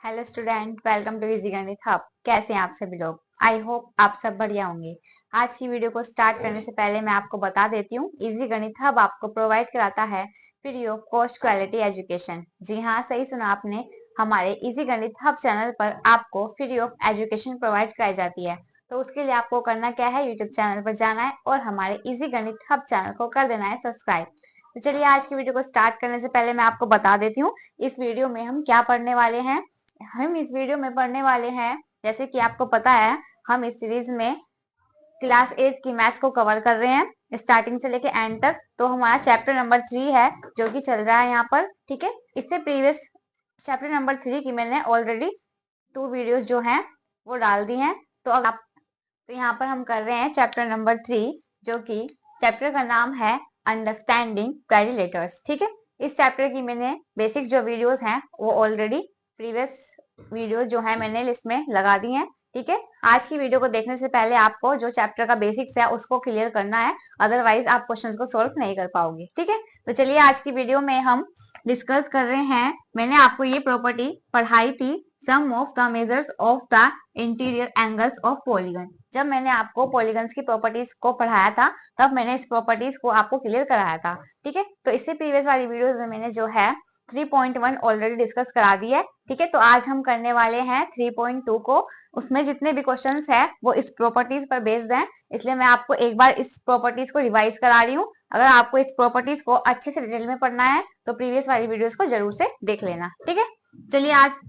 Hello student, welcome to Easy Ganit Hub. कैसे हैं आप सभी लोग? आई होप आप सब बढ़िया होंगे। आज की वीडियो को स्टार्ट करने से पहले मैं आपको बता देती हूँ, इजी गणित हब आपको प्रोवाइड कराता है free of cost quality education. जी हाँ, सही सुना आपने। हमारे इजी गणित हब चैनल पर आपको फ्री ऑफ एजुकेशन प्रोवाइड कराई जाती है। तो उसके लिए आपको करना क्या है, यूट्यूब चैनल पर जाना है और हमारे इजी गणित हब चैनल को कर देना है सब्सक्राइब। तो चलिए, आज की वीडियो को स्टार्ट करने से पहले मैं आपको बता देती हूँ इस वीडियो में हम क्या पढ़ने वाले हैं। हम इस वीडियो में पढ़ने वाले हैं, जैसे कि आपको पता है, हम इस सीरीज में क्लास 8 की मैथ्स को कवर कर रहे हैं स्टार्टिंग से लेके एंड तक। तो हमारा चैप्टर नंबर 3 है जो कि चल रहा है यहाँ पर। ठीक है, इससे प्रीवियस चैप्टर नंबर 3 की मैंने ऑलरेडी 2 वीडियोस जो हैं वो डाल दी हैं। तो अब आप तो यहाँ पर हम कर रहे हैं चैप्टर नंबर 3, जो कि चैप्टर का नाम है अंडरस्टैंडिंग क्वेरी लेटर्स। ठीक है, इस चैप्टर की मैंने बेसिक जो वीडियोस हैं वो ऑलरेडी प्रीवियस वीडियो जो है मैंने लिस्ट में लगा दी हैं। ठीक है, आज की वीडियो को देखने से पहले आपको जो चैप्टर का बेसिक्स है उसको क्लियर करना है, अदरवाइज आप क्वेश्चंस को सॉल्व नहीं कर पाओगे। ठीक है, तो चलिए आज की वीडियो में हम डिस्कस कर रहे हैं। मैंने आपको ये प्रॉपर्टी पढ़ाई थी, sum of the measures of the interior angles of polygon. जब मैंने आपको पॉलीगन्स की प्रॉपर्टीज को पढ़ाया था तब मैंने इस प्रॉपर्टीज को आपको क्लियर कराया था। ठीक है, तो इससे प्रीवियस वाली वीडियोस में मैंने जो है 3.1 ऑलरेडी डिस्कस करा दी है। ठीक है, तो आज हम करने वाले हैं 3.2 को। उसमें जितने भी क्वेश्चंस है वो इस प्रॉपर्टीज पर बेस्ड हैं, इसलिए मैं आपको एक बार इस प्रॉपर्टीज को रिवाइज करा रही हूँ। अगर आपको इस प्रॉपर्टीज को अच्छे से डिटेल में पढ़ना है तो प्रीवियस वाली वीडियोस को जरूर से देख लेना। ठीक है, चलिए आज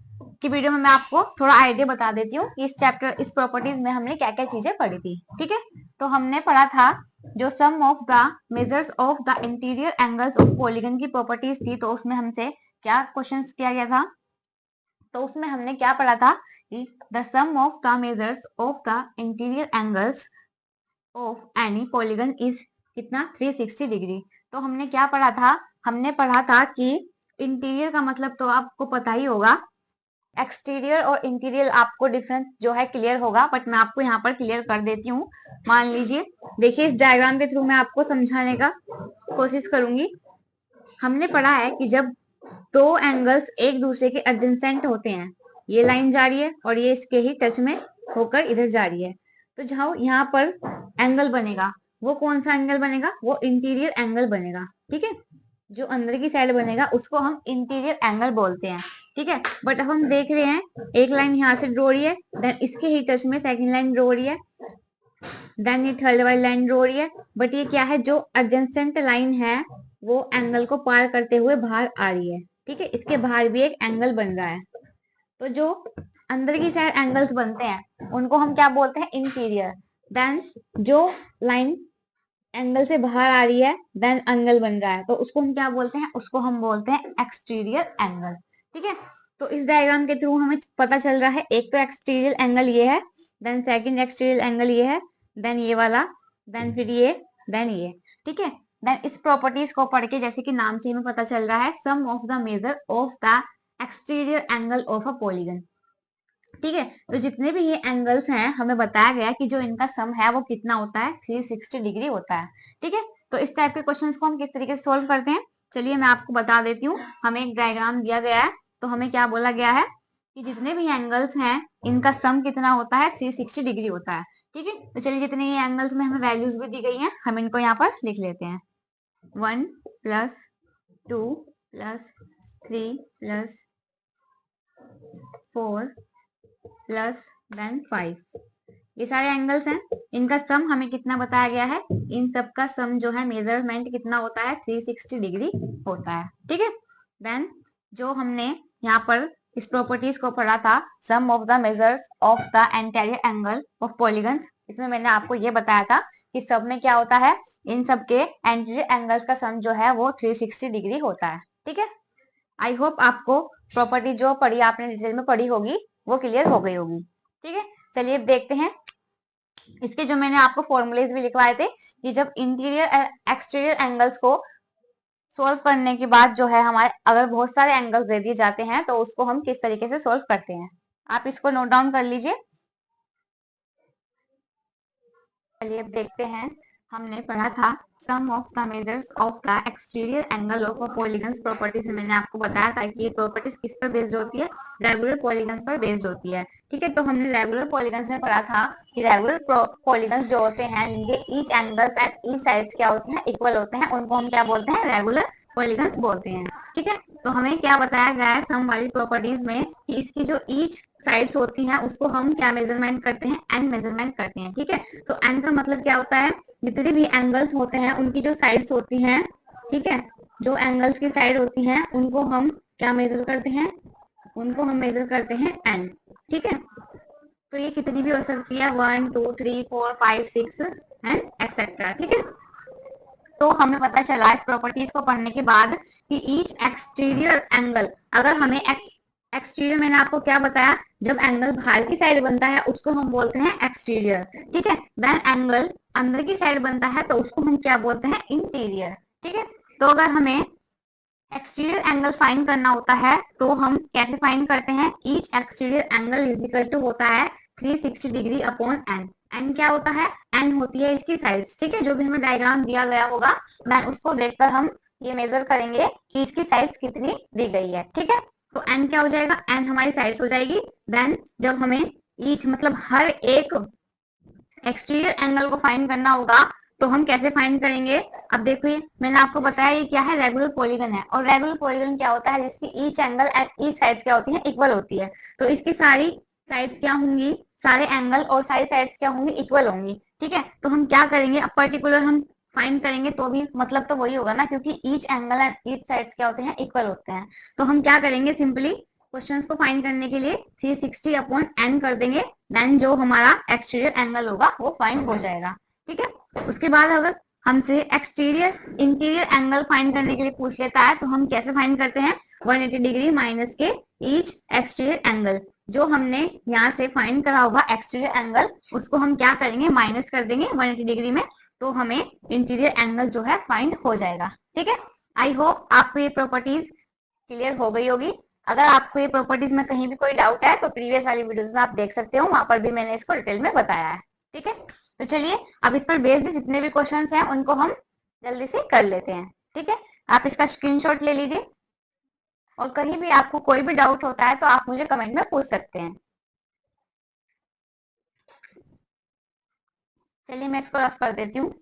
की वीडियो में मैं आपको थोड़ा आइडिया बता देती हूँ कि इस प्रॉपर्टीज में हमने क्या क्या चीजें पढ़ी थी। ठीक है, तो हमने पढ़ा था जो sum of the measures of the interior angles of polygon की प्रॉपर्टीज थी। तो उसमें हमसे क्या क्वेश्चंस किया गया था, तो उसमें हमने क्या पढ़ा था कि the sum of the measures of the interior angles of any polygon is कितना 360 डिग्री। तो हमने क्या पढ़ा था, हमने पढ़ा था कि इंटीरियर का मतलब तो आपको पता ही होगा, एक्सटीरियर और इंटीरियर आपको डिफरेंस जो है क्लियर होगा, बट मैं आपको यहाँ पर क्लियर कर देती हूँ। मान लीजिए, देखिए इस डायग्राम के थ्रू मैं आपको समझाने का कोशिश करूंगी। हमने पढ़ा है कि जब दो एंगल्स एक दूसरे के एडजेसेंट होते हैं, ये लाइन जा रही है और ये इसके ही टच में होकर इधर जा रही है, तो जहाँ यहाँ पर एंगल बनेगा वो कौन सा एंगल बनेगा, वो इंटीरियर एंगल बनेगा। ठीक है, जो अंदर की साइड बनेगा उसको हम इंटीरियर एंगल बोलते हैं। ठीक है, बट अब हम देख रहे हैं एक लाइन यहाँ से ड्रॉ रही है, देन इसके ही टच में सेकंड लाइन ड्रॉ रही है, देन ये थर्ड वाली लाइन ड्रॉ रही है। बट ये क्या है, जो एडजेसेंट लाइन है वो एंगल को पार करते हुए बाहर आ रही है। ठीक है, इसके बाहर भी एक एंगल बन रहा है। तो जो अंदर की साइड एंगल्स बनते हैं उनको हम क्या बोलते हैं, इंटीरियर। देन जो लाइन एंगल से बाहर आ रही है, देन एंगल बन रहा है, तो उसको हम क्या बोलते हैं, उसको हम बोलते हैं एक्सटीरियर एंगल। ठीक है, तो इस डायग्राम के थ्रू हमें पता चल रहा है, एक तो एक्सटीरियर एंगल ये है, देन सेकंड एक्सटीरियर एंगल ये है, देन ये वाला, देन फिर ये, देन ये। ठीक है, देन इस प्रॉपर्टीज को पढ़ के जैसे कि नाम से हमें पता चल रहा है, sum of the measure of the exterior angle of a polygon. ठीक है, तो जितने भी ये एंगल्स हैं हमें बताया गया कि जो इनका सम है वो कितना होता है, 360 डिग्री होता है। ठीक है, तो इस टाइप के क्वेश्चंस को हम किस तरीके से सोल्व करते हैं, चलिए मैं आपको बता देती हूँ। हमें एक डायग्राम दिया गया है, तो हमें क्या बोला गया है कि जितने भी एंगल्स हैं इनका सम कितना होता है, 360 डिग्री होता है। ठीक है, तो चलिए जितने ये एंगल्स में हमें वैल्यूज भी दी गई हैं हम इनको यहाँ पर लिख लेते हैं। 1 + 2 + 3 + 4 + देन 5, ये सारे एंगल्स हैं। इनका सम हमें कितना बताया गया है, इन सब का सम जो है मेजरमेंट कितना होता है, 360 डिग्री होता है। ठीक है, देन जो हमने यहाँ पर इस प्रॉपर्टीज को पढ़ा था, sum of the measures of the interior angle of polygons, इसमें मैंने आपको ये बताया था कि सब में क्या होता है, इन सब के एंटीरियर एंगल्स का सम जो है वो 360 डिग्री होता है। ठीक है, आई होप आपको प्रॉपर्टी जो पढ़ी आपने डिटेल में पढ़ी होगी वो क्लियर हो गई होगी। ठीक है, चलिए अब देखते हैं इसके जो मैंने आपको फॉर्मूलेज भी लिखवाए थे कि जब इंटीरियर एक्सटीरियर एंगल्स को सोल्व करने के बाद जो है हमारे अगर बहुत सारे एंगल्स दे दिए जाते हैं तो उसको हम किस तरीके से सोल्व करते हैं, आप इसको नोट डाउन कर लीजिए। चलिए अब देखते हैं हमने पढ़ा था sum of the measures of the exterior angle of a polygons properties में मैंने आपको बताया था कि ये प्रॉपर्टीज किस पर बेस्ड होती है, रेगुलर पॉलीगन्स पर बेस्ड होती है। ठीक है, तो हमने रेगुलर पॉलीगन्स में पढ़ा था कि रेगुलर पॉलीगन्स जो होते हैं जिनके each angles at each sides क्या होते हैं, इक्वल होते हैं, उनको हम क्या बोलते हैं, रेगुलर पॉलीगन्स बोलते हैं। ठीक है, तो हमें क्या बताया गया है सम वाली प्रॉपर्टीज में कि इसकी जो ईच साइड्स होती हैं उसको हम क्या मेजरमेंट करते हैं, एन मेजरमेंट करते हैं। ठीक है, तो एन का मतलब क्या होता है, जितने भी एंगल्स होते हैं उनकी जो साइड्स होती हैं, ठीक है, जो एंगल्स की साइड होती हैं उनको हम क्या मेजर करते हैं, उनको हम मेजर करते हैं एन। ठीक है, तो ये कितनी भी हो सकती है, 1 2 3 4 5 6 एंड एक्सेट्रा। ठीक है, तो हमें पता चला इस प्रॉपर्टीज को पढ़ने के बाद कि ईच एक्सटीरियर एंगल, अगर हमें एक्सटीरियर मैंने आपको क्या बताया, जब एंगल बाहर की साइड बनता है उसको हम बोलते हैं एक्सटीरियर। ठीक है, देन एंगल अंदर की साइड बनता है तो उसको हम क्या बोलते हैं, इंटीरियर। ठीक है, तो अगर हमें एक्सटीरियर एंगल फाइंड करना होता है तो हम कैसे फाइंड करते हैं, each exterior angle is equal to होता है 360 डिग्री अपॉन एन। एन क्या होता है, एन होती है इसकी साइड्स। ठीक है, जो भी हमें डायग्राम दिया गया होगा देन उसको देखकर हम ये मेजर करेंगे कि इसकी साइड्स कितनी दी गई है। ठीक है, तो एन क्या हो जाएगा, एन हमारी साइड्स हो जाएगी। देन जब हमें ईच मतलब हर एक एक्सटीरियर एंगल को फाइंड करना होगा तो हम कैसे फाइंड करेंगे। अब देखिए मैंने आपको बताया ये क्या है, रेगुलर पॉलीगन है, और रेगुलर पॉलीगन क्या होता है, जिसकी each angle and each sides क्या होती है, इक्वल होती है। तो इसकी सारी साइड्स क्या होंगी, सारे एंगल और सारी साइड्स क्या होंगी, इक्वल होंगी। ठीक है, तो हम क्या करेंगे, अब पर्टिकुलर हम फाइंड करेंगे तो भी मतलब तो वही होगा ना, क्योंकि each angle and each sides क्या होते हैं, इक्वल होते हैं। तो हम क्या करेंगे, सिंपली क्वेश्चंस को फाइंड करने के लिए 360 अपॉन एन कर देंगे, देन जो हमारा एक्सटीरियर एंगल होगा वो फाइंड हो जाएगा। ठीक है, उसके बाद अगर हमसे एक्सटीरियर इंटीरियर एंगल फाइंड करने के लिए पूछ लेता है तो हम कैसे फाइंड करते हैं, 180 डिग्री माइनस के ईच एक्सटीरियर एंगल, जो हमने यहाँ से फाइंड करा होगा एक्सटीरियर एंगल उसको हम क्या करेंगे, माइनस कर देंगे 180 डिग्री में, तो हमें इंटीरियर एंगल जो है फाइंड हो जाएगा। ठीक है, आई होप आपको ये प्रॉपर्टीज क्लियर हो गई होगी। अगर आपको ये प्रॉपर्टीज में कहीं भी कोई डाउट है तो प्रीवियस वाली वीडियोस में आप देख सकते हो, वहां पर भी मैंने इसको डिटेल में बताया है। ठीक है, तो चलिए अब इस पर बेस्ड जितने भी क्वेश्चंस हैं उनको हम जल्दी से कर लेते हैं। ठीक है, आप इसका स्क्रीनशॉट ले लीजिए और कहीं भी आपको कोई भी डाउट होता है तो आप मुझे कमेंट में पूछ सकते हैं। चलिए मैं इसको रफ कर देती हूँ।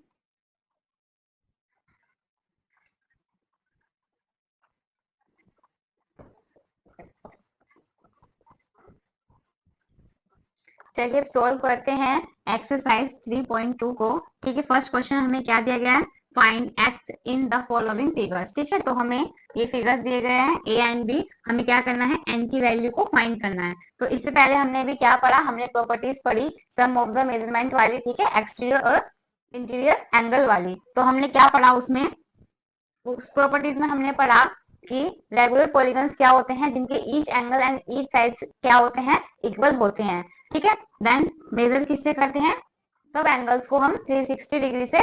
चलिए अब सॉल्व करते हैं एक्सरसाइज 3.2 को। ठीक है, फर्स्ट क्वेश्चन हमें क्या दिया गया है, find x in the following figures. ठीक है, तो हमें ये फिगर्स दिए गए हैं ए एंड बी, हमें क्या करना है, एन की वैल्यू को फाइंड करना है। तो इससे पहले हमने भी क्या पढ़ा, हमने प्रॉपर्टीज पढ़ी सम ऑफ द मेजरमेंट वाली। ठीक है, एक्सटीरियर और इंटीरियर एंगल वाली। तो हमने क्या पढ़ा उसमें, उस प्रॉपर्टीज में हमने पढ़ा कि रेगुलर पॉलीगन्स क्या होते हैं, जिनके each angle and each sides क्या होते हैं, इक्वल होते हैं। ठीक है, देन मेजर किससे करते हैं, सब एंगल्स को हम 360 डिग्री से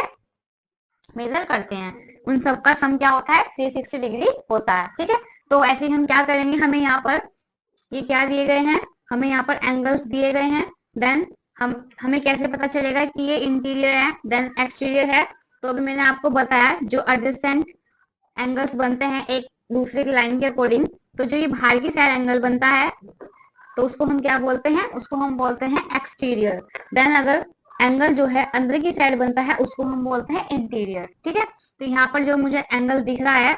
मेजर करते हैं, उन सब का सम क्या होता है, 360 डिग्री होता है। ठीक है, तो ऐसे हम क्या करेंगे, हमें यहाँ पर ये क्या दिए गए हैं, हमें यहाँ पर एंगल्स दिए गए हैं। देन हमें कैसे पता चलेगा कि ये इंटीरियर है देन एक्सटीरियर है, तो अभी मैंने आपको बताया जो एडजेसेंट एंगल्स बनते हैं एक दूसरे की लाइन के अकॉर्डिंग, तो जो ये बाहर की साइड एंगल बनता है तो उसको हम क्या बोलते हैं, उसको हम बोलते हैं एक्सटीरियर। देन अगर एंगल जो है अंदर की साइड बनता है उसको हम बोलते हैं इंटीरियर। ठीक है, तो यहाँ पर जो मुझे एंगल दिख रहा है,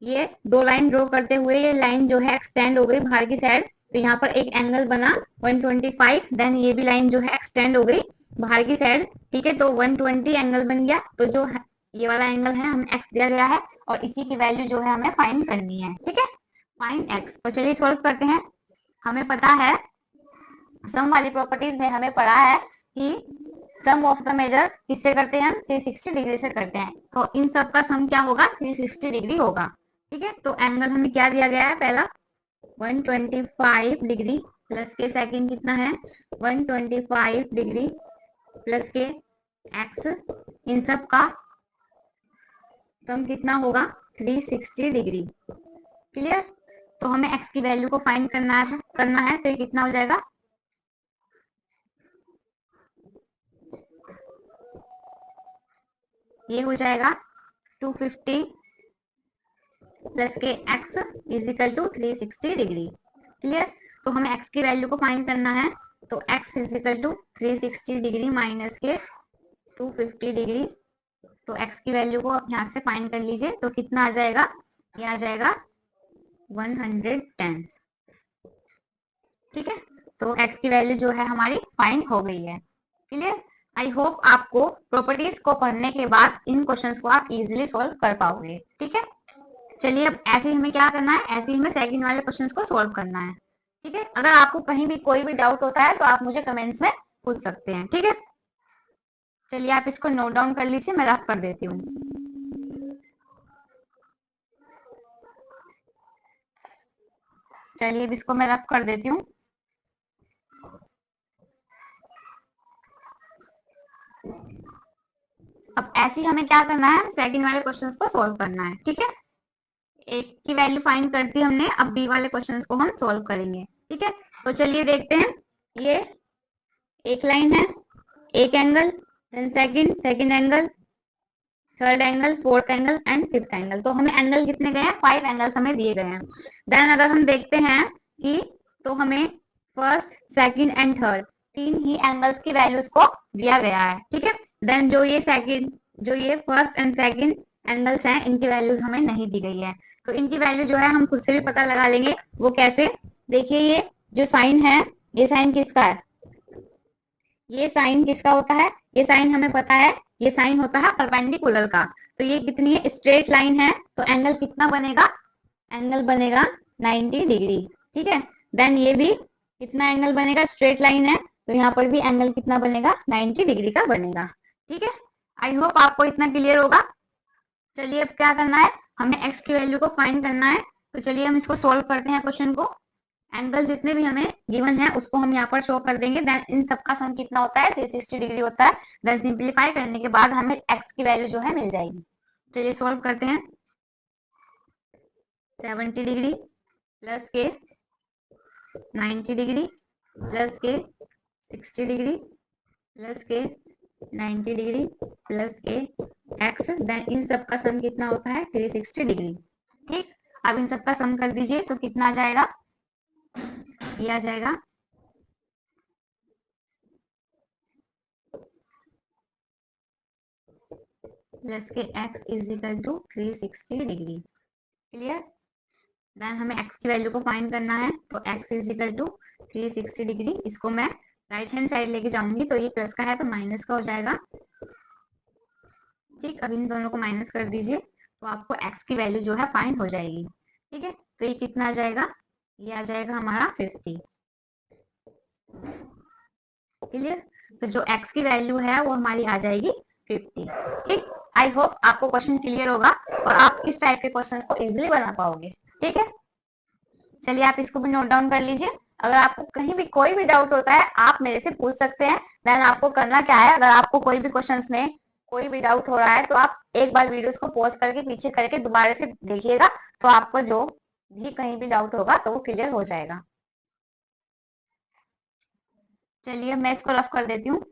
ये दो लाइन ड्रॉ करते हुए ये लाइन जो है एक्सटेंड हो गई बाहर की साइड, तो यहाँ पर एक एंगल बना 125, देन ये भी लाइन जो है एक्सटेंड हो गई बाहर की साइड। ठीक है, तो 120 एंगल बन गया, तो जो ये वाला एंगल है हमें एक्स दिया गया है और इसी की वैल्यू जो है हमें फाइंड करनी है। ठीक है, फाइंड एक्स। तो चलिए सॉल्व करते हैं। हमें पता है सम वाली प्रॉपर्टीज में हमें पढ़ा है कि सम ऑफ द मेजर किससे करते हैं हम, 360 डिग्री से करते हैं, तो इन सब का सम क्या होगा, 360 डिग्री होगा। ठीक है, तो एंगल हमें क्या दिया गया है, पहला 125 डिग्री प्लस के सेकंड कितना है 125 डिग्री प्लस के एक्स, इन सब का सम कितना होगा 360 डिग्री। क्लियर, तो हमें एक्स की वैल्यू को फाइंड करना है तो ये कितना हो जाएगा, ये हो जाएगा 250 प्लस के x is equal to 360 degree. Clear? तो हमें एक्स की वैल्यू को फाइंड करना है, तो x is equal to 360 degree minus के 250 डिग्री। तो एक्स की वैल्यू को आप यहाँ से फाइंड कर लीजिए, तो कितना आ जाएगा? ये आ जाएगा 110। ठीक है, तो एक्स की वैल्यू जो है हमारी फाइंड हो गई है। क्लियर? आई होप आपको प्रॉपर्टीज को पढ़ने के बाद इन क्वेश्चंस को आप इजीली सॉल्व कर पाओगे। ठीक है, चलिए अब ऐसे ही हमें क्या करना है, ऐसे ही हमें सेकंड वाले क्वेश्चंस को सॉल्व करना है। ठीक है, अगर आपको कहीं भी कोई भी डाउट होता है तो आप मुझे कमेंट्स में पूछ सकते हैं। ठीक है, चलिए आप इसको नोट डाउन कर लीजिए, मैं रफ कर देती हूँ। चलिए अब इसको मैं रफ कर देती हूँ। अब ऐसे ही हमें क्या करना है, सेकंड वाले क्वेश्चंस को सॉल्व करना है। ठीक है, एक की वैल्यू फाइंड कर दी हमने, अब बी वाले क्वेश्चंस को हम सॉल्व करेंगे। ठीक है, तो चलिए देखते हैं। ये एक लाइन है, एक angle, then second angle, third angle, fourth angle and fifth angle. तो हमें एंगल कितने गए हैं? 5 एंगल्स हमें दिए गए हैं। देन अगर हम देखते हैं कि तो हमें फर्स्ट, सेकंड एंड थर्ड तीन ही एंगल्स की वैल्यूज को दिया गया है। ठीक है, देन जो ये फर्स्ट एंड सेकंड एंगल्स हैं, इनकी वैल्यूज हमें नहीं दी गई है। तो इनकी वैल्यू जो है हम खुद से भी पता लगा लेंगे। वो कैसे? देखिए, ये जो साइन है, ये साइन किसका है? ये साइन किसका होता है? ये साइन हमें पता है, ये साइन होता है परपेंडिकुलर का। तो ये कितनी है? स्ट्रेट लाइन है, तो एंगल कितना बनेगा? एंगल बनेगा 90 डिग्री। ठीक है, देन ये भी कितना एंगल बनेगा? स्ट्रेट लाइन है, तो यहाँ पर भी एंगल कितना बनेगा? 90 डिग्री का बनेगा। ठीक है, आई होप आपको इतना क्लियर होगा। चलिए अब क्या करना है, हमें एक्स की वैल्यू को फाइंड करना है। तो चलिए हम इसको सोल्व करते हैं क्वेश्चन को। एंगल जितने भी हमें गिवन है उसको हम यहाँ पर शो कर देंगे। देन इन सबका सम कितना होता है? 360 डिग्री होता है। देन सिंप्लीफाई करने के बाद हमें एक्स की वैल्यू जो है मिल जाएगी। चलिए सॉल्व करते हैं। 70 डिग्री प्लस के 90 डिग्री प्लस के 60 डिग्री प्लस के 90 डिग्री प्लस के एक्स, देन इन सबका सम कितना होता है? 360 डिग्री। ठीक, अब इन सबका सम कर दीजिए, तो कितना आ जाएगा? ये आ जाएगा प्लस के x is equal to 360 degree. Clear? Then हमें एक्स की वैल्यू को फाइंड करना है, तो x is equal to 360 degree. इसको मैं राइट हैंड साइड लेके जाऊंगी, तो ये प्लस का है तो माइनस का हो जाएगा। ठीक, अब इन दोनों को माइनस कर दीजिए, तो आपको एक्स की वैल्यू जो है फाइंड हो जाएगी। ठीक है, तो ये कितना आ जाएगा? ये आ जाएगा हमारा 50। क्लियर? तो जो एक्स की वैल्यू है वो हमारी आ जाएगी 50। ठीक, आई होप आपको क्वेश्चन क्लियर होगा और आप इस टाइप के क्वेश्चंस को इजीली बना पाओगे। ठीक है, चलिए आप इसको भी नोट डाउन कर लीजिए। अगर आपको कहीं भी कोई भी डाउट होता है आप मेरे से पूछ सकते हैं। देन आपको करना क्या है, अगर आपको कोई भी क्वेश्चंस में कोई भी डाउट हो रहा है तो आप एक बार वीडियोस को पॉज करके पीछे करके दोबारा से देखिएगा, तो आपको जो भी कहीं भी डाउट होगा तो वो क्लियर हो जाएगा। चलिए मैं इसको रफ कर देती हूँ।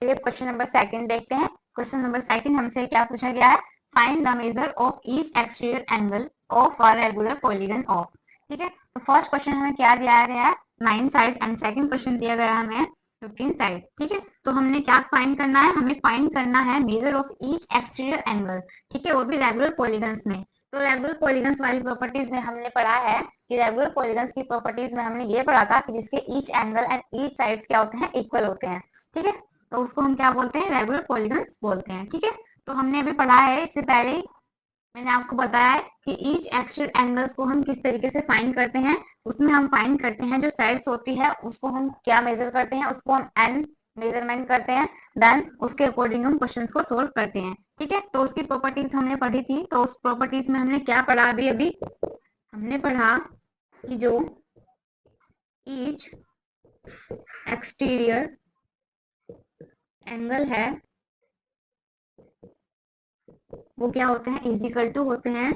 चलिए क्वेश्चन नंबर सेकंड देखते हैं। क्वेश्चन नंबर सेकंड हमसे क्या पूछा गया है? Find the measure of each exterior angle of a regular polygon of. ठीक है, तो फर्स्ट क्वेश्चन हमें क्या दिया गया है? 9 साइड एंड सेकंड क्वेश्चन दिया गया हमें 15 साइड। ठीक है, तो हमने क्या फाइंड करना है? हमें फाइंड करना है major of each exterior angle. ठीक है, वो भी रेगुलर पॉलीगन्स में। तो रेगुलर पॉलीगन्स वाली प्रॉपर्टीज में हमने पढ़ा है कि रेगुलर पॉलीगन्स की प्रॉपर्टीज में हमने ये पढ़ा था कि जिसके each angle and each sides क्या होते हैं? इक्वल होते हैं। ठीक है, तो उसको हम क्या बोलते हैं? रेगुलर पॉलीगन्स बोलते हैं। ठीक है, तो हमने अभी पढ़ा है, इससे पहले मैंने आपको बताया है कि ईच एक्सिस एंगल्स को हम किस तरीके से फाइंड करते हैं। उसमें हम फाइंड करते हैं जो साइड्स होती है उसको हम क्या मेजर करते हैं? उसको हम एन मेजरमेंट करते हैं। देन उसके अकॉर्डिंग हम क्वेश्चंस को सोल्व करते हैं। ठीक है, तो उसकी प्रॉपर्टीज हमने पढ़ी थी। तो उस प्रॉपर्टीज में हमने क्या पढ़ा? अभी अभी हमने पढ़ा कि जो ईच एक्सटीरियर एंगल है वो क्या होते हैं, इज इक्वल टू होते हैं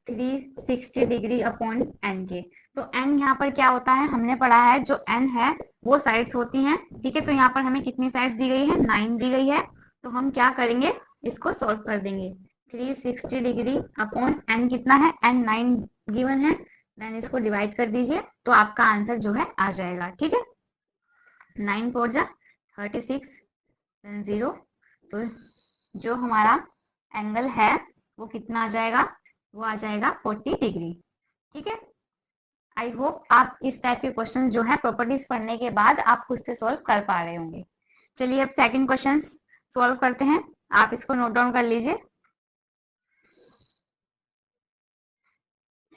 360 डिग्री अपॉन एन के। तो एन यहाँ पर क्या होता है, हमने पढ़ा है जो एन है वो साइड्स होती हैं, ठीक है। तो यहाँ पर हमें कितनी साइड्स दी गई है, 9 दी गई है। तो हम क्या करेंगे, इसको सॉल्व कर देंगे। 360 डिग्री अपॉन एन कितना है, एन 9 गिवन है, देन इसको डिवाइड कर दीजिए तो आपका आंसर जो है आ जाएगा, ठीक है। 9 4 जा 36, देन 0। तो जो हमारा एंगल है वो कितना आ जाएगा, वो आ जाएगा 40 डिग्री, ठीक है। आई होप आप इस टाइप के क्वेश्चन जो है प्रॉपर्टीज पढ़ने के बाद आप खुद से सॉल्व कर पा रहे होंगे। चलिए अब सेकंड क्वेश्चन सॉल्व करते हैं, आप इसको नोट डाउन कर लीजिए।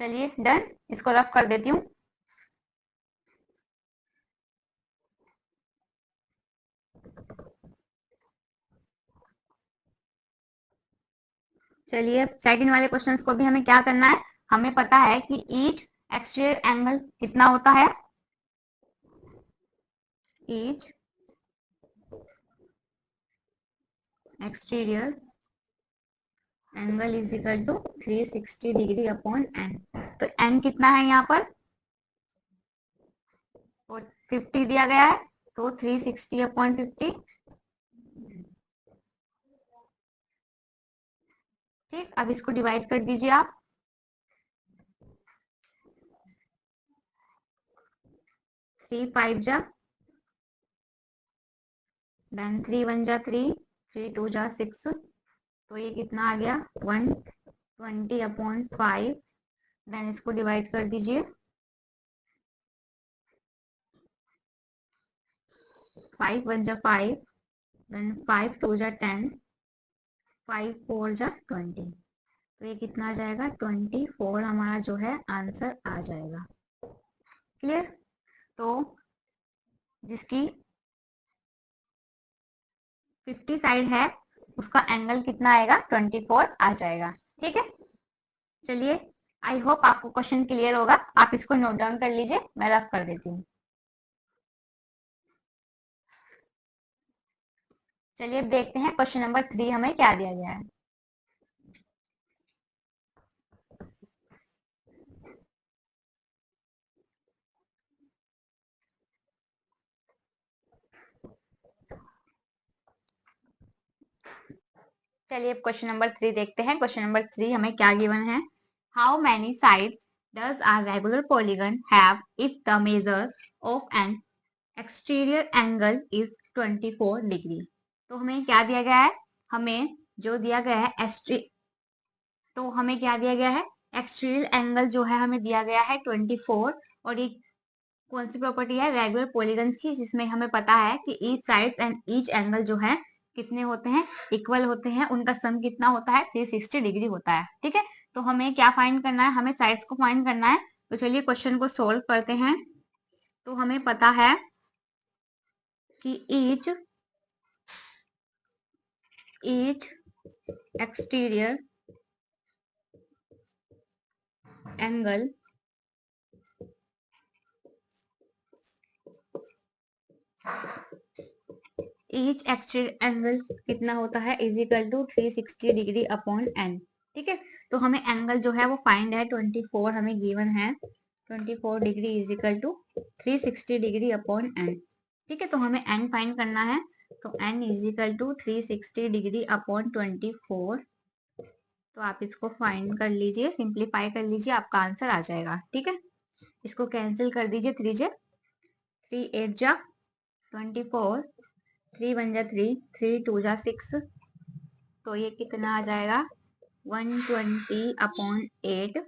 चलिए डन, इसको रफ कर देती हूँ। चलिए सेकंड वाले क्वेश्चंस को भी हमें क्या करना है, हमें पता है कि ईच एक्सटीरियर एंगल कितना होता है, each exterior angle is equal to 360 degree upon n. तो एन कितना है यहाँ पर, 50 दिया गया है, तो 360 अपॉन 50, ठीक। अब इसको डिवाइड कर दीजिए आप, 3 5 जा, देन 3 1 जा 3, 3 2 जा 6, तो ये कितना आ गया 120 अपॉन 5, देन इसको डिवाइड कर दीजिए, 5 1 जा 5, देन 5 2 जा 10, 5 4 जा 20, तो ये कितना आ जाएगा 24 हमारा जो है आंसर आ जाएगा। क्लियर। तो जिसकी 50 साइड है उसका एंगल कितना आएगा, 24 आ जाएगा, ठीक है। चलिए आई होप आपको क्वेश्चन क्लियर होगा, आप इसको नोट डाउन कर लीजिए, मैं रफ कर देती हूँ। चलिए अब देखते हैं क्वेश्चन नंबर 3 हमें क्या दिया गया है। चलिए अब क्वेश्चन नंबर 3 देखते हैं। क्वेश्चन नंबर 3 हमें क्या गिवन है, how many sides does a regular polygon have if the measure of an exterior angle is 24 degree. तो हमें क्या दिया गया है, हमें जो दिया गया है तो हमें क्या दिया गया है, एक्सटीरियर एंगल जो है हमें दिया गया है 24, और ये कौन सी प्रॉपर्टी है, रेगुलर पॉलीगन्स की, जिसमें हमें पता है कि each sides and each angle जो है कितने होते हैं, इक्वल होते हैं, उनका सम कितना होता है 360 डिग्री होता है, ठीक है। तो हमें क्या फाइंड करना है, हमें साइड्स को फाइंड करना है। तो चलिए क्वेश्चन को सोल्व करते हैं। तो हमें पता है कि each exterior angle each exterior angle कितना होता है, is equal to 360 degree upon n, ठीक है। तो हमें एंगल जो है वो फाइंड है 24 हमें गिवन है, 24 degree is equal to 360 degree upon n, ठीक है। तो हमें एन फाइंड करना है, तो n is equal to 360 degree upon 24। तो आप इसको फाइंड कर लीजिए, सिंप्लीफाई कर लीजिए, आपका आंसर आ जाएगा, ठीक है। इसको कैंसिल कर दीजिए, 3 जे 3 8 जा 24, 3 1 जा 3, 3 2 जा 6, तो ये कितना आ जाएगा 120 अपॉन 8।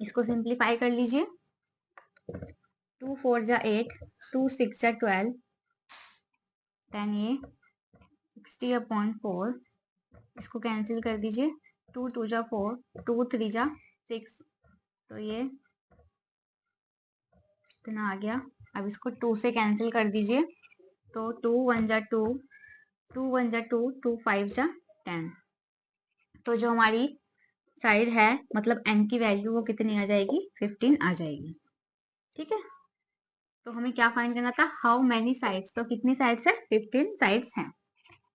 इसको सिंप्लीफाई कर लीजिए, 2 4 जा 8, 2 6 जा 12, देन ये 60 अपॉन 4, इसको कैंसिल कर दीजिए, 2 2 जा 4, 2 3 जा 6, तो ये कितना आ गया। अब इसको 2 से कैंसिल कर दीजिए, तो 2 1 जा 2, 2 1 जा 2, 2 5 जा 10, तो जो हमारी साइड है मतलब n की वैल्यू वो कितनी आ जाएगी, 15 आ जाएगी। ठीक है, तो हमें क्या फाइंड करना था, हाउ मेनी साइड्स, तो कितनी साइड्स है, 15 साइड्स हैं।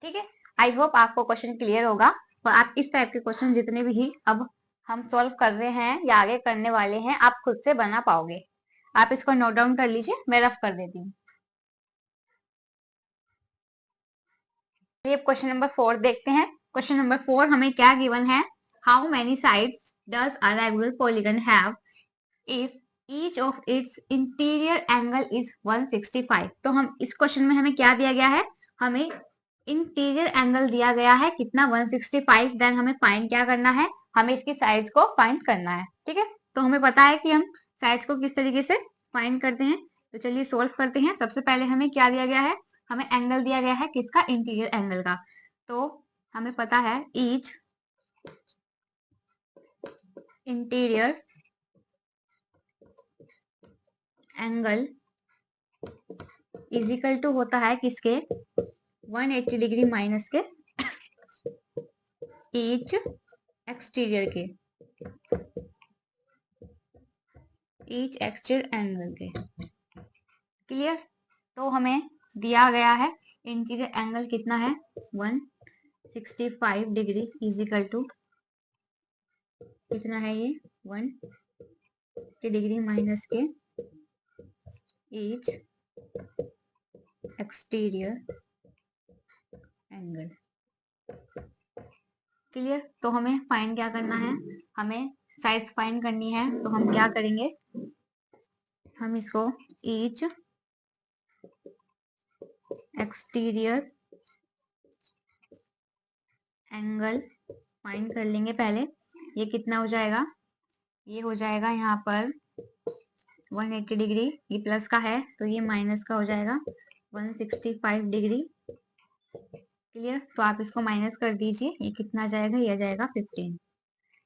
ठीक है, आई होप आपको क्वेश्चन क्लियर होगा और आप इस टाइप के क्वेश्चन जितने भी अब हम सॉल्व कर रहे हैं या आगे करने वाले हैं आप खुद से बना पाओगे। आप इसको नोट डाउन कर लीजिए, मैं रफ कर देती हूँ। ये क्वेश्चन नंबर 4 देखते हैं। क्वेश्चन नंबर 4 हमें क्या गिवन है, how many sides does a regular polygon have if each of its interior angle is 165। तो हम इस क्वेश्चन में हमें क्या दिया गया है, हमें इंटीरियर एंगल दिया गया है कितना, 165। देन हमें फाइंड क्या करना है, हमें इसकी साइड्स को फाइंड करना है। ठीक है, तो हमें पता है कि हम साइड्स को किस तरीके से फाइंड करते हैं, तो चलिए सोल्व करते हैं। सबसे पहले हमें क्या दिया गया है, हमें एंगल दिया गया है किसका, इंटीरियर एंगल का। तो हमें पता है each interior angle is equal to होता है किसके, 180 डिग्री माइनस के ईच एक्सटीरियर के, ईच एक्सटीरियर एंगल के। क्लियर, तो हमें दिया गया है इंटीरियर एंगल कितना है, 165 डिग्री इज इक्वल टू कितना है ये, 180 डिग्री माइनस के ईच एक्सटीरियर एंगल। क्लियर, तो हमें फाइंड क्या करना है, हमें साइड्स फाइंड करनी है। तो हम क्या करेंगे, हम इसको ईच एक्सटीरियर एंगल फाइंड कर लेंगे पहले। ये कितना हो जाएगा, ये हो जाएगा यहाँ पर 180 डिग्री, ये प्लस का है तो ये माइनस का हो जाएगा 165 डिग्री। क्लियर, तो आप इसको माइनस कर दीजिए, ये कितना जाएगा, ये आ जाएगा 15।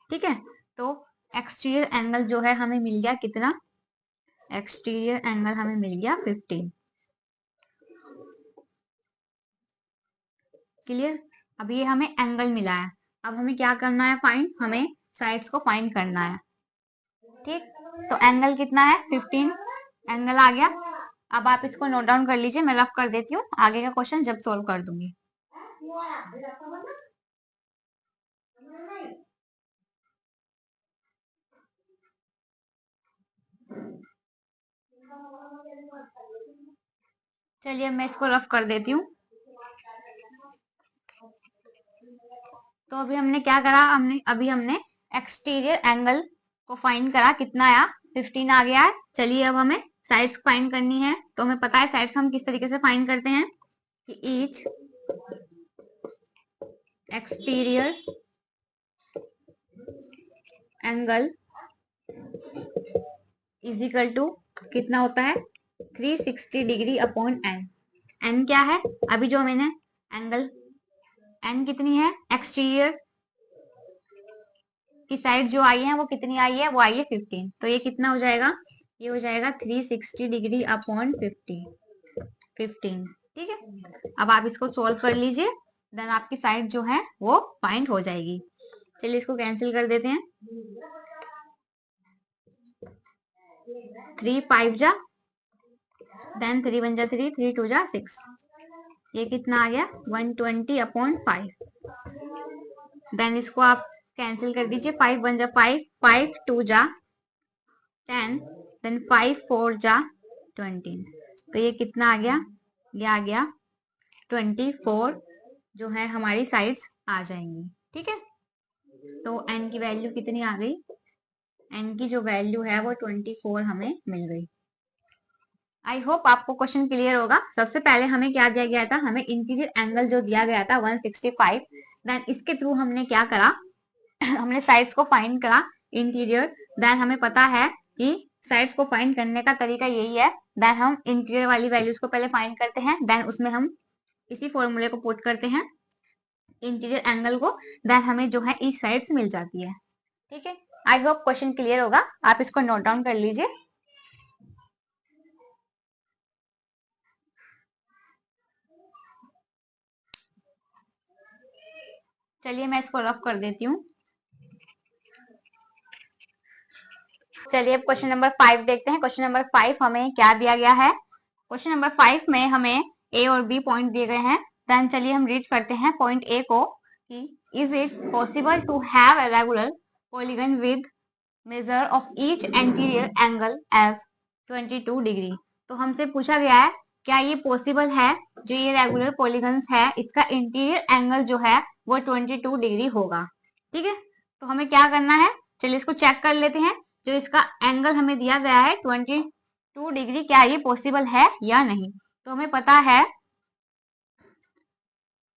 ठीक है, तो एक्सटीरियर एंगल जो है हमें मिल गया कितना, एक्सटीरियर एंगल हमें मिल गया 15। क्लियर, अब ये हमें एंगल मिला है, अब हमें क्या करना है फाइंड, हमें साइड्स को फाइंड करना है। ठीक, तो एंगल कितना है, 15 एंगल आ गया। अब आप इसको नोट डाउन कर लीजिए, मैं रफ कर देती हूँ, आगे का क्वेश्चन जब सोल्व कर दूंगी। चलिए मैं इसको रफ कर देती हूँ। तो अभी हमने क्या करा, हमने एक्सटीरियर एंगल को फाइंड करा, कितना आया, 15 आ गया है। चलिए अब हमें साइड्स फाइंड करनी है। तो हमें पता है साइड्स हम किस तरीके से फाइंड करते हैं कि each exterior angle is equal to कितना होता है, 360 डिग्री अपॉन एन। एन क्या है, अभी जो मैंने एंगल, एन कितनी है, एक्सटीरियर की साइड जो आई है वो कितनी आई है, वो आई है 15। तो ये कितना हो जाएगा, ये हो जाएगा 360 डिग्री अपॉन 15। ठीक है, अब आप इसको सोल्व कर लीजिए, देन आपकी साइड जो है वो फाइंड हो जाएगी। चलिए इसको कैंसिल कर देते हैं, 3 5 जा, देन 3 1 जा 3, 3 2 जा 6, ये कितना आ गया, 120 अपॉन 5। देन इसको आप कैंसिल कर दीजिए, 5 1 जा 5, 5 2 जा 10, देन 5 4 जा 20। तो ये कितना आ गया, ये आ गया 24 जो है हमारी साइड्स आ जाएंगी। ठीक है, तो n की वैल्यू कितनी आ गई, n की जो वैल्यू है वो 24 हमें मिल गई। आई होप आपको क्वेश्चन क्लियर होगा। सबसे पहले हमें क्या दिया गया था, हमें इंटीरियर एंगल जो दिया गया था 165, देन इसके थ्रू हमने क्या करा हमने साइड्स को फाइंड करा इंटीरियर। देन हमें पता है कि साइड्स को फाइंड करने का तरीका यही है, देन हम इंटीरियर वाली वैल्यूज को पहले फाइंड करते हैं, देन उसमें हम इसी फॉर्मूले को पुट करते हैं इंटीरियर एंगल को, देन हमें जो है ईच साइड्स मिल जाती है। ठीक है, आई होप क्वेश्चन क्लियर होगा, आप इसको नोट डाउन कर लीजिए। चलिए मैं इसको रफ कर देती हूँ। चलिए अब क्वेश्चन नंबर 5 देखते हैं। क्वेश्चन नंबर 5 हमें क्या दिया गया है। क्वेश्चन नंबर 5 में हमें ए और बी पॉइंट दिए गए हैं। देन चलिए हम रीड करते हैं पॉइंट ए को कि is it possible to have a regular polygon with measure of each interior angle as 22 degree. तो हमसे पूछा गया है क्या ये पॉसिबल है, जो ये रेगुलर पॉलीगन्स है इसका इंटीरियर एंगल जो है वो 22 डिग्री होगा। ठीक है, तो हमें क्या करना है, चलिए इसको चेक कर लेते हैं। जो इसका एंगल हमें दिया गया है 22 डिग्री, क्या ये पॉसिबल है या नहीं। तो हमें पता है,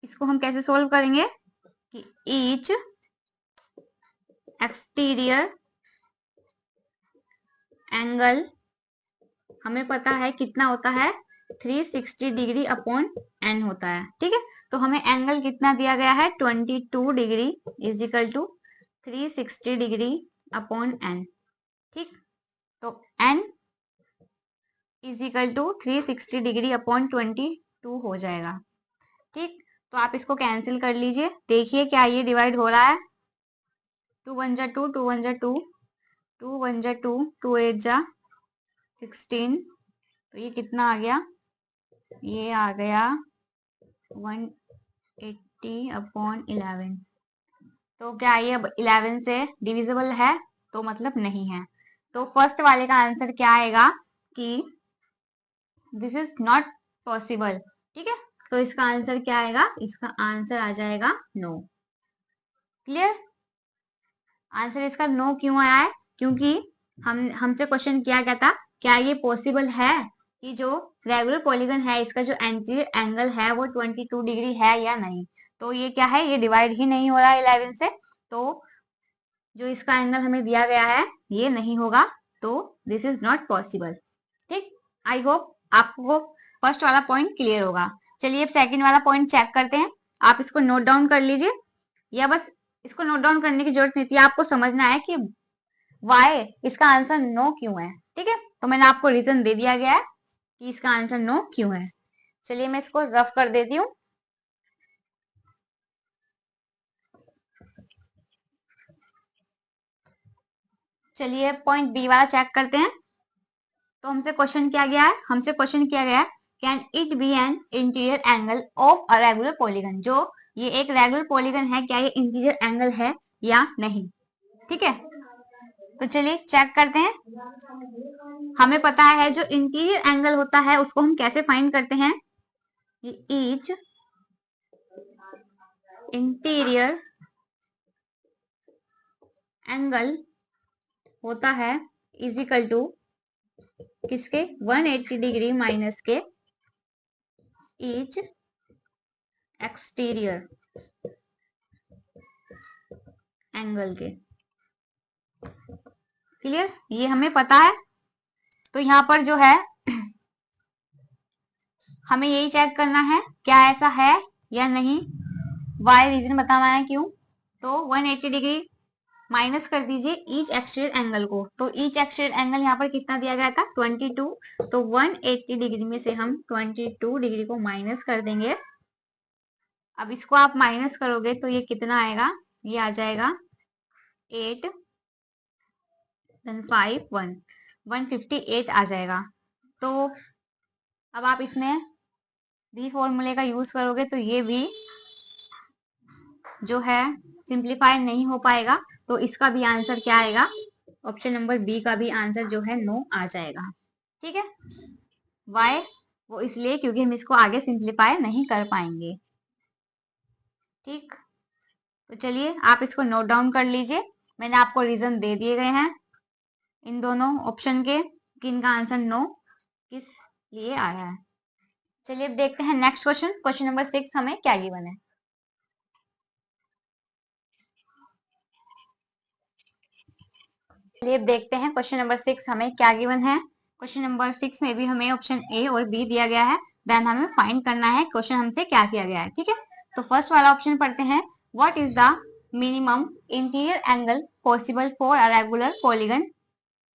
इसको हम कैसे सोल्व करेंगे कि ईच एक्सटीरियर एंगल हमें पता है कितना होता है 360 डिग्री अपॉन एन होता है। ठीक है, तो हमें एंगल कितना दिया गया है 22 degree is equal to 360 degree upon n. ठीक, तो n is equal to 360 degree upon 22 हो जाएगा। ठीक, तो आप इसको कैंसिल कर लीजिए, देखिए क्या ये डिवाइड हो रहा है। 2 1 जा 2, 2 1 जा 2, 2 1 जा 2, 2 8 जा 16, तो ये कितना आ गया, ये आ गया 180 अपॉन 11। तो क्या ये अब 11 से डिविजिबल है, तो मतलब नहीं है। तो फर्स्ट वाले का आंसर क्या आएगा कि दिस इज नॉट पॉसिबल। ठीक है, तो इसका आंसर क्या आएगा, इसका आंसर आ जाएगा नो। क्लियर, आंसर इसका नो क्यों आया है, क्योंकि हमसे क्वेश्चन किया गया था क्या ये पॉसिबल है कि जो रेगुलर पॉलीगन है इसका जो एंटीरियर एंगल है वो 22 डिग्री है या नहीं। तो ये क्या है, ये डिवाइड ही नहीं हो रहा है 11 से, तो जो इसका एंगल हमें दिया गया है ये नहीं होगा, तो दिस इज नॉट पॉसिबल। ठीक, आई होप आपको फर्स्ट वाला पॉइंट क्लियर होगा। चलिए अब सेकंड वाला पॉइंट चेक करते हैं। आप इसको नोट डाउन कर लीजिए, या बस इसको नोट डाउन करने की जरूरत नहीं थी, आपको समझना है कि वाई इसका आंसर नो क्यों है। ठीक है, तो मैंने आपको रीजन दे दिया गया है कि इसका आंसर नो क्यों है। चलिए मैं इसको रफ कर देती हूँ। चलिए पॉइंट बी वाला चेक करते हैं। तो हमसे क्वेश्चन किया गया है, can it be an interior angle of a regular polygon. जो ये एक रेगुलर पॉलीगन है, क्या ये इंटीरियर एंगल है या नहीं। ठीक है, तो चलिए चेक करते हैं। हमें पता है जो इंटीरियर एंगल होता है उसको हम कैसे फाइंड करते हैं, ईच इंटीरियर एंगल होता है इज इक्वल टू किसके 180 डिग्री माइनस के ईच एक्सटीरियर एंगल के। क्लियर, ये हमें पता है। तो यहाँ पर जो है हमें यही चेक करना है क्या ऐसा है या नहीं, वाई रीजन बताना है क्यों। तो 180 डिग्री माइनस कर दीजिए ईच एक्सटीरियर एंगल को, तो ईच एक्सटीरियर एंगल यहाँ पर कितना दिया गया था 22, तो 180 डिग्री में से हम 22 डिग्री को माइनस कर देंगे। अब इसको आप माइनस करोगे तो ये कितना आएगा, ये आ जाएगा 8 5 1 158 आ जाएगा। तो अब आप इसमें भी फॉर्मूले का यूज करोगे तो ये भी जो है सिंप्लीफाई नहीं हो पाएगा, तो इसका भी आंसर क्या आएगा, ऑप्शन नंबर बी का भी आंसर जो है नो आ जाएगा। ठीक है, वाई, वो इसलिए क्योंकि हम इसको आगे सिंप्लीफाई नहीं कर पाएंगे। ठीक, तो चलिए आप इसको नोट डाउन कर लीजिए, मैंने आपको रीजन दे दिए गए हैं इन दोनों ऑप्शन के कि इनका आंसर नो किस लिए आया है। चलिए अब देखते हैं नेक्स्ट क्वेश्चन। क्वेश्चन नंबर 6 हमें क्या गिवन है। चलिए अब देखते हैं क्वेश्चन नंबर 6 हमें क्या गिवन है। क्वेश्चन नंबर 6 में भी हमें ऑप्शन ए और बी दिया गया है, देन हमें फाइंड करना है क्वेश्चन हमसे क्या किया गया है। ठीक है, तो फर्स्ट वाला ऑप्शन पढ़ते हैं, what is the minimum interior angle possible for a regular polygon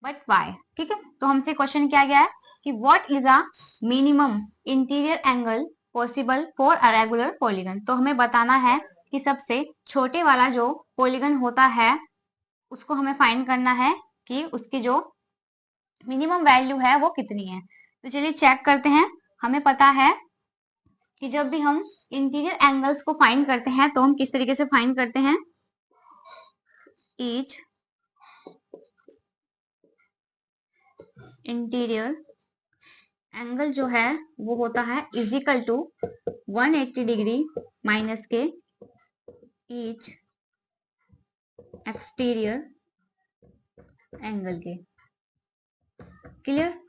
but why. ठीक है, तो हमसे क्वेश्चन किया गया है कि what is a minimum interior angle possible for a regular polygon. तो हमें बताना है कि सबसे छोटे वाला जो पॉलीगन होता है उसको हमें फाइंड करना है कि उसकी जो मिनिमम वैल्यू है वो कितनी है। तो चलिए चेक करते हैं। हमें पता है कि जब भी हम इंटीरियर एंगल्स को फाइंड करते हैं तो हम किस तरीके से फाइंड करते हैं। ईच इंटीरियर एंगल जो है वो होता है is equal to 180 degree minus के ईच एक्सटीरियर एंगल के। क्लियर।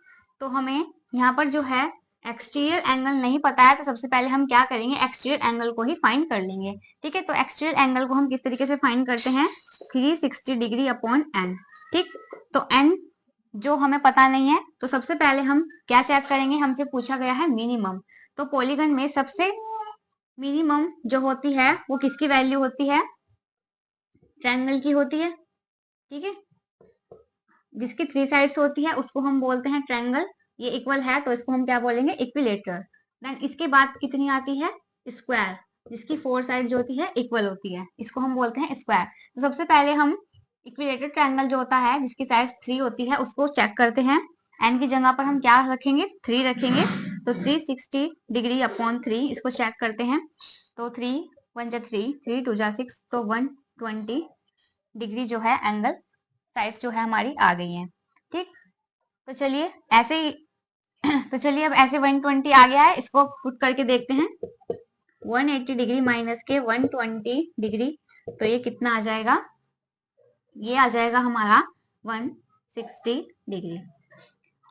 तो हमें यहाँ पर जो है एक्सटीरियर एंगल नहीं पता है, तो सबसे पहले हम क्या करेंगे, एक्सटीरियर एंगल को ही फाइंड कर लेंगे। ठीक है, तो एक्सटीरियर एंगल को हम किस तरीके से फाइंड करते हैं, 360 डिग्री अपॉन एन। ठीक, तो एन जो हमें पता नहीं है, तो सबसे पहले हम क्या चेक करेंगे, हमसे पूछा गया है मिनिमम। तो पॉलीगन में सबसे मिनिमम जो होती है वो किसकी वैल्यू होती है, ट्रायंगल की होती है। ठीक है, जिसकी 3 साइड्स होती है उसको हम बोलते हैं ट्रायंगल। ये इक्वल है तो इसको हम क्या बोलेंगे, इक्विलेटरल। देन इसके बाद कितनी आती है, स्क्वायर, जिसकी 4 साइड्स होती है इक्वल होती है, इसको हम बोलते हैं स्क्वायर। तो सबसे पहले हम इक्विलेटरल ट्रायंगल जो होता है जिसकी साइड्स 3 होती है उसको चेक करते हैं। एन की जगह पर हम क्या रखेंगे, 3 रखेंगे। तो 360 डिग्री अपॉन 3 इसको चेक करते हैं। तो 3 1 जा 3, 3 2 जा 6, तो 120 डिग्री जो है एंगल साइड जो है हमारी आ गई है। ठीक, तो चलिए ऐसे ही तो चलिए अब ऐसे 120 आ गया है, इसको पुट करके देखते हैं। 180 डिग्री माइनस के 120 डिग्री, तो ये कितना आ जाएगा, ये आ जाएगा हमारा 160 डिग्री।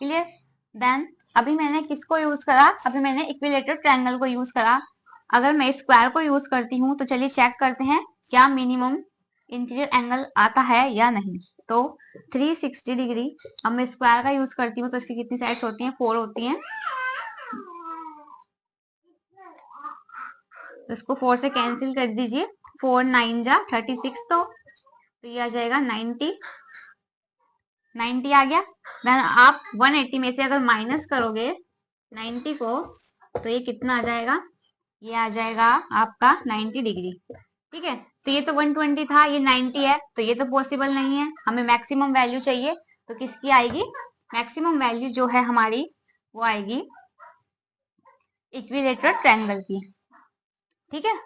क्लियर। देन अभी मैंने किसको यूज करा, अभी मैंने इक्विलेटरल ट्रायंगल को यूज करा। अगर मैं स्क्वायर को यूज करती हूँ तो चलिए चेक करते हैं क्या मिनिमम इंटीरियर एंगल आता है या नहीं। तो 360 डिग्री, अब मैं स्क्वायर का यूज करती हूँ तो इसकी कितनी साइड्स होती हैं, 4 होती हैं। तो इसको 4 से कैंसिल कर दीजिए, 4 9 जा 36, तो ये आ जाएगा 90 आ गया। देन आप 180 में से अगर माइनस करोगे 90 को, तो ये कितना आ जाएगा, ये आ जाएगा आपका 90 डिग्री। ठीक है, तो ये तो 120 था, ये 90 है, तो ये तो पॉसिबल नहीं है, हमें मैक्सिमम वैल्यू चाहिए। तो किसकी आएगी, मैक्सिमम वैल्यू जो है हमारी वो आएगी इक्विलेटरल ट्रायंगल की। ठीक है,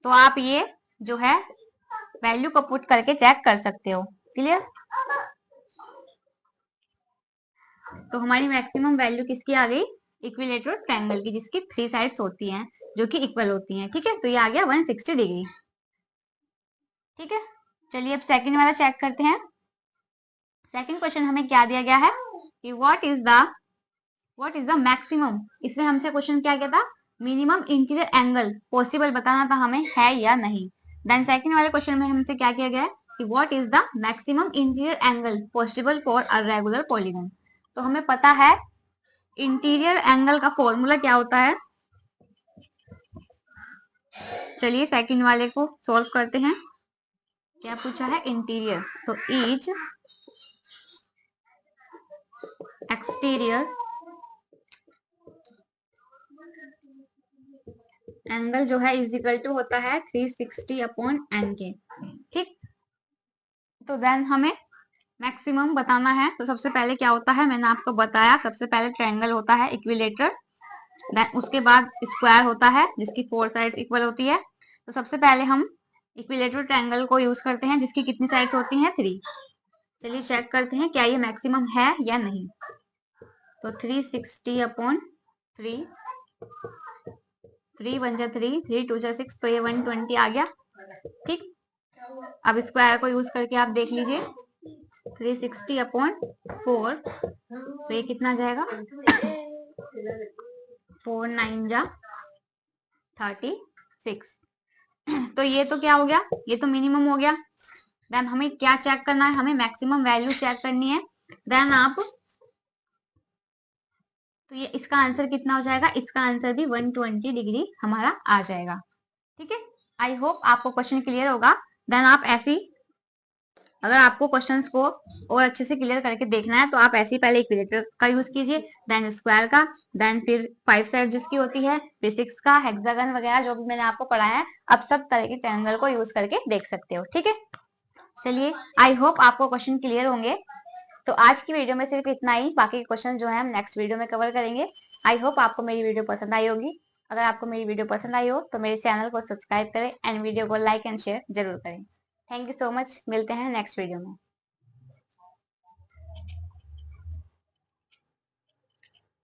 तो आप ये जो है वैल्यू को पुट करके चेक कर सकते हो। क्लियर। तो हमारी मैक्सिमम वैल्यू किसकी आ गई, इक्विलेटरल ट्रायंगल की, जिसकी 3 साइड्स होती हैं जो कि इक्वल होती हैं। ठीक है, तो ये आ गया 160 डिग्री। ठीक है, चलिए अब सेकंड वाला चेक करते हैं। सेकंड क्वेश्चन हमें क्या दिया गया है कि व्हाट इज द मैक्सिमम। इसमें हमसे क्वेश्चन क्या किया था, मिनिमम इंटीरियर एंगल पॉसिबल बताना था हमें, है या नहीं। देन सेकंड वाले क्वेश्चन में हमसे क्या किया गया है कि what is the maximum interior angle possible for a regular polygon. तो हमें पता है इंटीरियर एंगल का फॉर्मूला क्या होता है। चलिए सेकंड वाले को सॉल्व करते हैं। क्या पूछा है, इंटीरियर, तो ईच एक्सटीरियर एंगल जो है इज इक्वल टू होता है 360 अपॉन एन के। ठीक, तो देन हमें मैक्सिमम बताना है। तो सबसे पहले क्या होता है, मैंने आपको बताया, सबसे पहले ट्रायंगल होता है इक्विलेटरल, देन उसके बाद स्क्वायर होता है जिसकी 4 साइड्स इक्वल होती है। तो सबसे पहले हम इक्विलेटरल ट्रायंगल को यूज करते हैं जिसकी कितनी साइड्स होती हैं, 3। चलिए चेक करते हैं क्या ये मैक्सिमम है या नहीं। तो 360 अपॉन 3, 3 1 जा 3, 3 2 जा 6, तो ये 120 आ गया। ठीक, अब स्क्वायर को यूज करके आप देख लीजिए, 360 अपॉन 4, तो ये कितना जाएगा, 4 9 जा 36। तो ये तो क्या हो गया, ये तो मिनिमम हो गया। देन हमें क्या चेक करना है, हमें मैक्सिमम वैल्यू चेक करनी है। देन आप, तो ये इसका आंसर कितना हो जाएगा, इसका आंसर भी 120 डिग्री हमारा आ जाएगा। ठीक है, आई होप आपको क्वेश्चन क्लियर होगा। देन आप ऐसी, अगर आपको क्वेश्चंस को और अच्छे से क्लियर करके देखना है तो आप ऐसे ही पहले इक्विलेटर का यूज कीजिए, देन स्क्वायर का, देन फिर 5 साइड जिसकी होती है, फिर 6 का, हेक्सागन वगैरह जो भी मैंने आपको पढ़ाया है, अब सब तरह के ट्रायंगल को यूज करके देख सकते हो। ठीक है, चलिए, आई होप आपको क्वेश्चन क्लियर होंगे। तो आज की वीडियो में सिर्फ इतना ही, बाकी के क्वेश्चन जो है हम नेक्स्ट वीडियो में कवर करेंगे। आई होप आपको मेरी वीडियो पसंद आई होगी। अगर आपको मेरी वीडियो पसंद आई हो तो मेरे चैनल को सब्सक्राइब करें एंड वीडियो को लाइक एंड शेयर जरूर करें। थैंक यू सो मच, मिलते हैं नेक्स्ट वीडियो में।